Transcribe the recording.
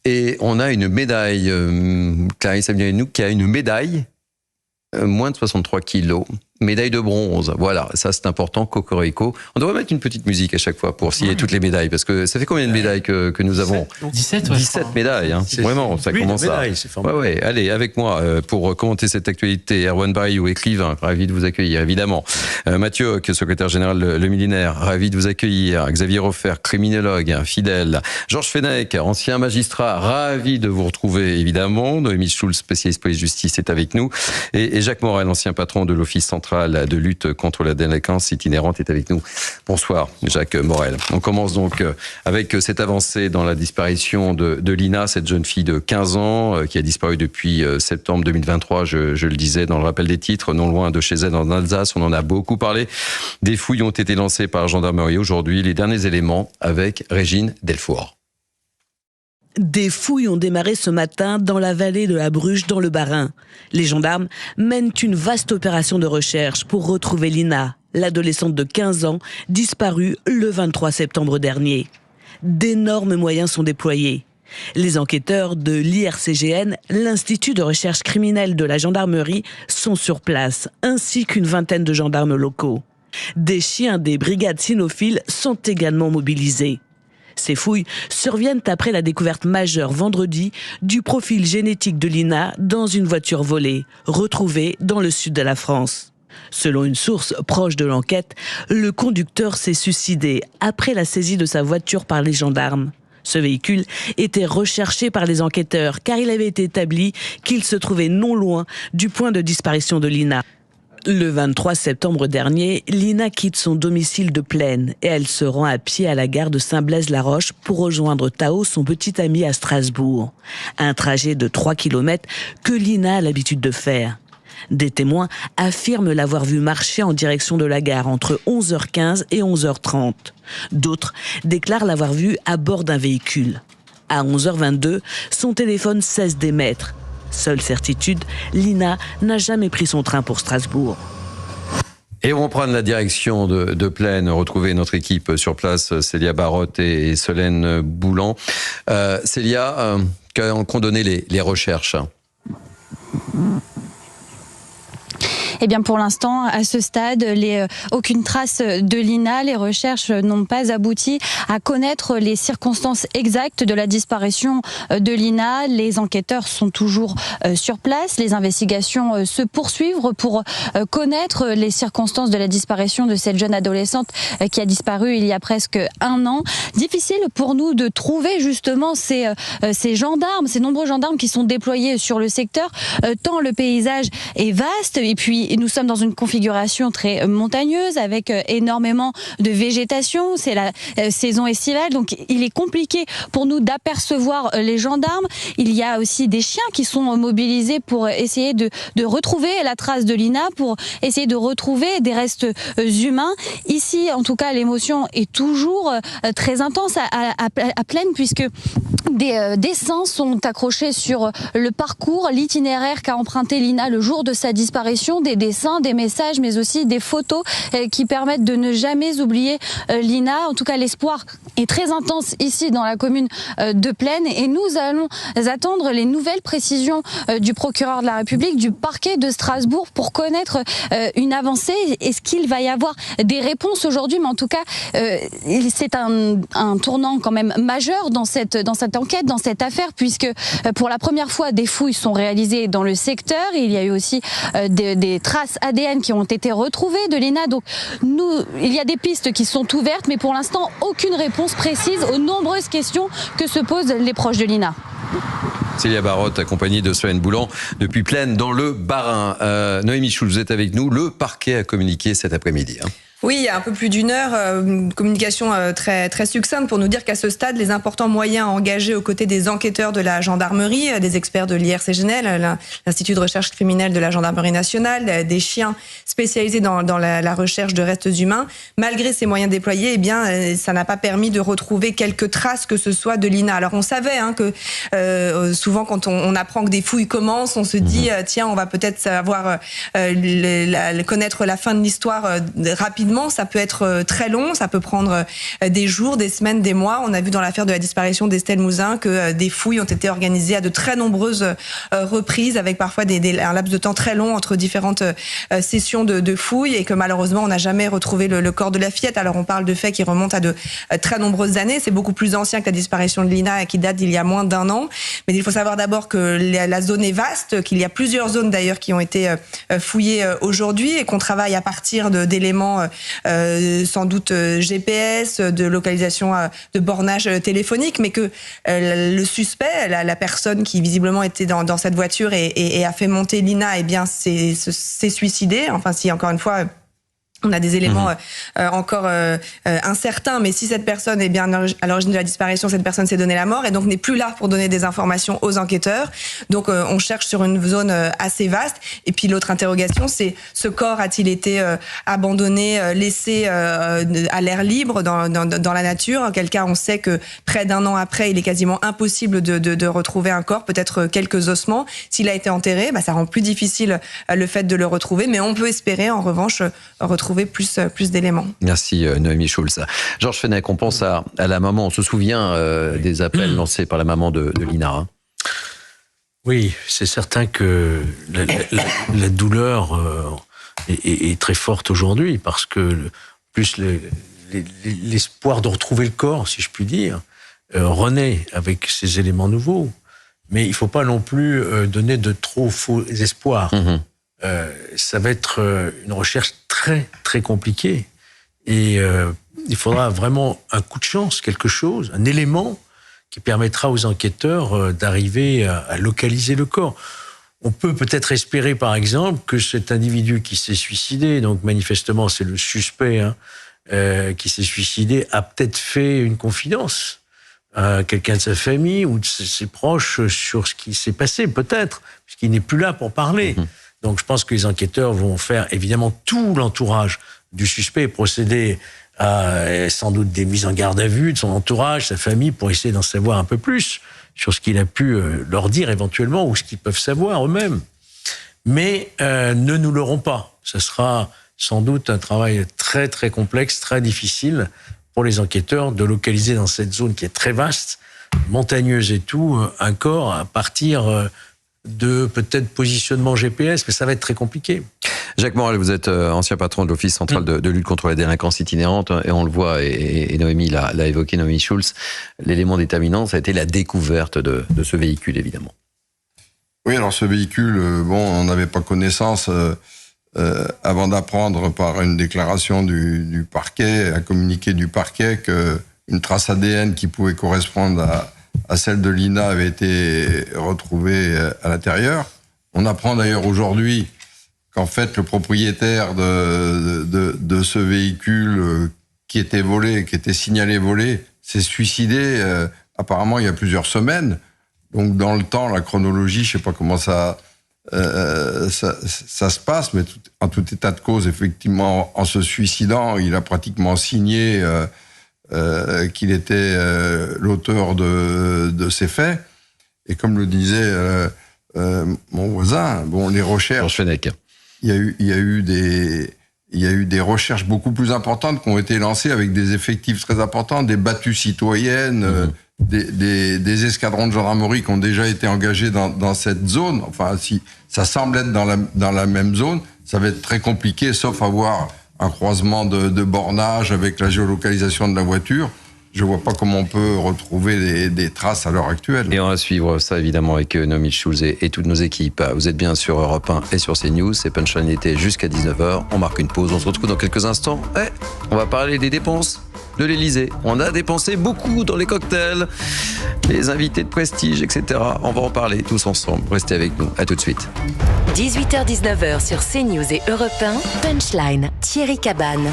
Et on a une médaille, Clarisse Abdianou, qui a une médaille, moins de 63 kilos. Médaille de bronze, voilà, ça c'est important, Cocorico. On devrait mettre une petite musique à chaque fois pour signer toutes les médailles, parce que ça fait combien de médailles que nous avons ? 17, 17 médailles, hein. Vraiment, ça commence à... C'est formidable. Ouais, allez, avec moi, pour commenter cette actualité, Erwan Barillou, écrivain, ravi de vous accueillir, évidemment. Mathieu Hoc, secrétaire général Le Millénaire, ravi de vous accueillir. Xavier Roffer, criminologue, fidèle. Georges Fenech, ancien magistrat, ravi de vous retrouver, évidemment. Noémie Schulz, spécialiste police-justice, est avec nous. Et Jacques Morel, ancien patron de l'Office central de lutte contre la délinquance itinérante, est avec nous. Bonsoir, Jacques Morel. On commence donc avec cette avancée dans la disparition de Lina, cette jeune fille de 15 ans qui a disparu depuis septembre 2023, je le disais dans le rappel des titres, non loin de chez elle en Alsace. On en a beaucoup parlé. Des fouilles ont été lancées par la gendarmerie aujourd'hui. Les derniers éléments avec Régine Delfour. Des fouilles ont démarré ce matin dans la vallée de la Bruche, dans le Bas-Rhin. Les gendarmes mènent une vaste opération de recherche pour retrouver Lina, l'adolescente de 15 ans, disparue le 23 septembre dernier. D'énormes moyens sont déployés. Les enquêteurs de l'IRCGN, l'Institut de recherche criminelle de la gendarmerie, sont sur place, ainsi qu'une vingtaine de gendarmes locaux. Des chiens des brigades cynophiles sont également mobilisés. Ces fouilles surviennent après la découverte majeure vendredi du profil génétique de Lina dans une voiture volée, retrouvée dans le sud de la France. Selon une source proche de l'enquête, le conducteur s'est suicidé après la saisie de sa voiture par les gendarmes. Ce véhicule était recherché par les enquêteurs car il avait été établi qu'il se trouvait non loin du point de disparition de Lina. Le 23 septembre dernier, Lina quitte son domicile de Plaine et elle se rend à pied à la gare de Saint-Blaise-la-Roche pour rejoindre Tao, son petit ami à Strasbourg. Un trajet de 3 km que Lina a l'habitude de faire. Des témoins affirment l'avoir vue marcher en direction de la gare entre 11h15 et 11h30. D'autres déclarent l'avoir vue à bord d'un véhicule. À 11h22, son téléphone cesse d'émettre. Seule certitude, Lina n'a jamais pris son train pour Strasbourg. Et on prend la direction de Plaine, retrouver notre équipe sur place, Célia Barotte et Solène Boulan. Célia, qu'ont donné les recherches ? Eh bien, pour l'instant, à ce stade, aucune trace de Lina. Les recherches n'ont pas abouti à connaître les circonstances exactes de la disparition de Lina. Les enquêteurs sont toujours sur place. Les investigations se poursuivent pour connaître les circonstances de la disparition de cette jeune adolescente qui a disparu il y a presque 1 an. Difficile pour nous de trouver justement ces gendarmes, ces nombreux gendarmes qui sont déployés sur le secteur, tant le paysage est vaste et puis nous sommes dans une configuration très montagneuse avec énormément de végétation. C'est la saison estivale, donc il est compliqué pour nous d'apercevoir les gendarmes. Il y a aussi des chiens qui sont mobilisés pour essayer de retrouver la trace de Lina, pour essayer de retrouver des restes humains. Ici, en tout cas, l'émotion est toujours très intense à Plaine, puisque des dessins sont accrochés sur le parcours, l'itinéraire qu'a emprunté Lina le jour de sa disparition, des dessins, des messages, mais aussi des photos qui permettent de ne jamais oublier Lina. En tout cas, l'espoir est très intense ici dans la commune de Plaine et nous allons attendre les nouvelles précisions du procureur de la République, du parquet de Strasbourg pour connaître une avancée. Est-ce qu'il va y avoir des réponses aujourd'hui? Mais en tout cas, c'est un tournant quand même majeur dans cette enquête, dans cette affaire, puisque pour la première fois, des fouilles sont réalisées dans le secteur. Il y a eu aussi des traces ADN qui ont été retrouvées de Lina. Donc, il y a des pistes qui sont ouvertes, mais pour l'instant, aucune réponse précise aux nombreuses questions que se posent les proches de Lina. Célia Barotte, accompagnée de Solène Boulan, depuis Plaine, dans le Bas-Rhin. Noémie Schulz, vous êtes avec nous. Le parquet a communiqué cet après-midi. Oui, il y a un peu plus d'1 heure, une communication très, très succincte pour nous dire qu'à ce stade, les importants moyens engagés aux côtés des enquêteurs de la gendarmerie, des experts de l'IRCGN, l'Institut de recherche criminelle de la gendarmerie nationale, des chiens spécialisés dans la recherche de restes humains, malgré ces moyens déployés, eh bien, ça n'a pas permis de retrouver quelques traces que ce soit de Lina. Alors on savait que souvent quand on apprend que des fouilles commencent, on se dit tiens, on va peut-être savoir connaître la fin de l'histoire rapidement. malheureusement, ça peut être très long, ça peut prendre des jours, des semaines, des mois. On a vu dans l'affaire de la disparition d'Estelle Mouzin que des fouilles ont été organisées à de très nombreuses reprises, avec parfois un laps de temps très long entre différentes sessions de fouilles, et que malheureusement, on n'a jamais retrouvé le corps de la fillette. Alors, on parle de faits qui remontent à de très nombreuses années. C'est beaucoup plus ancien que la disparition de Lina, qui date d'il y a moins d'1 an. Mais il faut savoir d'abord que la zone est vaste, qu'il y a plusieurs zones d'ailleurs qui ont été fouillées aujourd'hui, et qu'on travaille à partir d'éléments sans doute GPS, de localisation de bornage téléphonique, mais que le suspect, la personne qui visiblement était dans cette voiture et a fait monter Lina, eh bien s'est suicidée. Enfin, si encore une fois on a des éléments encore incertains, mais si cette personne est bien à l'origine de la disparition, cette personne s'est donné la mort et donc n'est plus là pour donner des informations aux enquêteurs. Donc on cherche sur une zone assez vaste. Et puis l'autre interrogation, c'est ce corps a-t-il été abandonné, laissé à l'air libre dans la nature? En quel cas on sait que près d'1 an après, il est quasiment impossible de retrouver un corps, peut-être quelques ossements. S'il a été enterré, ça rend plus difficile le fait de le retrouver, mais on peut espérer en revanche retrouver plus d'éléments. Merci Noémie Schulz. Georges Fenech, on pense à la maman, on se souvient des appels lancés par la maman de Lina. Hein. Oui, c'est certain que la douleur est très forte aujourd'hui, parce que plus l'espoir de retrouver le corps, si je puis dire, renaît avec ces éléments nouveaux. Mais il ne faut pas non plus donner de trop faux espoirs. Ça va être une recherche très, très compliquée. Et il faudra vraiment un coup de chance, quelque chose, un élément qui permettra aux enquêteurs d'arriver à localiser le corps. On peut peut-être espérer, par exemple, que cet individu qui s'est suicidé, donc manifestement c'est le suspect qui s'est suicidé, a peut-être fait une confidence à quelqu'un de sa famille ou de ses proches sur ce qui s'est passé, peut-être, puisqu'il n'est plus là pour parler. Donc je pense que les enquêteurs vont faire évidemment tout l'entourage du suspect et procéder à sans doute des mises en garde à vue de son entourage, sa famille, pour essayer d'en savoir un peu plus sur ce qu'il a pu leur dire éventuellement ou ce qu'ils peuvent savoir eux-mêmes. Mais ne nous leurrons pas. Ce sera sans doute un travail très très complexe, très difficile pour les enquêteurs de localiser dans cette zone qui est très vaste, montagneuse et tout, un corps à partir de peut-être positionnement GPS, mais ça va être très compliqué. Jacques Morel, vous êtes ancien patron de l'Office central de lutte contre la délinquance itinérante, et on le voit, et Noémie l'a évoqué, Noémie Schulz, l'élément déterminant, ça a été la découverte de ce véhicule, évidemment. Oui, alors ce véhicule, on n'avait pas connaissance avant d'apprendre par une déclaration du parquet, un communiqué du parquet, qu'une trace ADN qui pouvait correspondre à celle de Lina avait été retrouvée à l'intérieur. On apprend d'ailleurs aujourd'hui qu'en fait le propriétaire de ce véhicule qui était volé, qui était signalé volé, s'est suicidé apparemment il y a plusieurs semaines. Donc dans le temps, la chronologie, je ne sais pas comment ça se passe, mais en tout état de cause, effectivement, en se suicidant, il a pratiquement signé qu'il était l'auteur de ces faits. Et comme le disait mon voisin, les recherches... Il y a eu des recherches beaucoup plus importantes qui ont été lancées avec des effectifs très importants, des battues citoyennes, des escadrons de gendarmerie qui ont déjà été engagés dans cette zone. Enfin, si ça semble être dans la même zone, ça va être très compliqué, sauf avoir un croisement de bornage avec la géolocalisation de la voiture. Je ne vois pas comment on peut retrouver des traces à l'heure actuelle. Et on va suivre ça évidemment avec Noémie Schulz et toutes nos équipes. Vous êtes bien sur Europe 1 et sur CNews. C'est Punchline été jusqu'à 19h. On marque une pause. On se retrouve dans quelques instants. On va parler des dépenses de l'Elysée. On a dépensé beaucoup dans les cocktails, les invités de prestige, etc. On va en parler tous ensemble. Restez avec nous. À tout de suite. 18h-19h sur CNews et Europe 1. Punchline. Thierry Cabane.